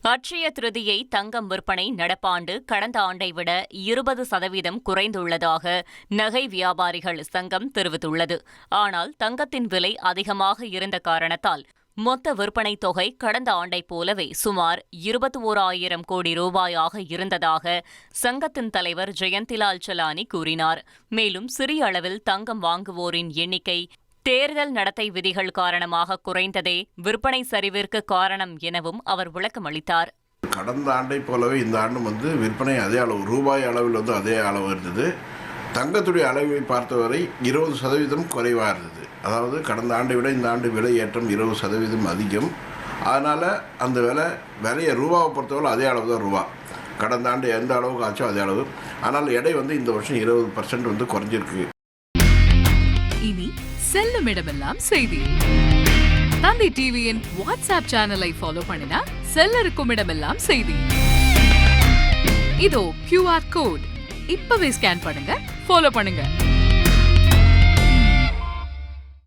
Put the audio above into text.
அட்சய திருதியை தங்கம் விற்பனை நடப்பாண்டு கடந்த ஆண்டை விட 20% குறைந்துள்ளதாக நகை வியாபாரிகள் சங்கம் தெரிவித்துள்ளது. ஆனால் தங்கத்தின் விலை அதிகமாக இருந்த காரணத்தால் மொத்த விற்பனை தொகை கடந்த ஆண்டைப் போலவே சுமார் 21,000 கோடி ரூபாயாக இருந்ததாக சங்கத்தின் தலைவர் ஜெயந்திலால் சலானி கூறினார். மேலும் சிறிய அளவில் தங்கம் வாங்குவோரின் எண்ணிக்கை தேர்தல் நடத்தை விதிகள் காரணமாக குறைந்ததே விற்பனை சரிவிற்கு காரணம் எனவும் அவர் விளக்கம் அளித்தார். கடந்த ஆண்டை போலவே இந்த ஆண்டும் விற்பனை அதே அளவு ரூபாய் அளவில் அதே அளவு இருந்தது. தங்கத்துடைய அளவை பார்த்தவரை 20% குறைவாக இருந்தது. அதாவது கடந்த ஆண்டை விட இந்த ஆண்டு விலை ஏற்றம் 20% அதிகம். அதனால் அந்த விலையை ரூபாவை பொறுத்தவரை அதே அளவு தான் ரூபா. கடந்த ஆண்டு எந்த அளவுக்கு ஆச்சோ அதே அளவு. ஆனால் எடை இந்த வருஷம் 20% குறைஞ்சிருக்கு. இனி செல்லும் இடமெல்லாம் செய்தி. தந்தி டிவியின் வாட்ஸ்அப் சேனலை ஃபாலோ பண்ணினா செல்ல இருக்கும் இடமெல்லாம் செய்தி. இதோ QR கோட் இப்பவே ஸ்கேன் பண்ணுங்க, ஃபாலோ பண்ணுங்க.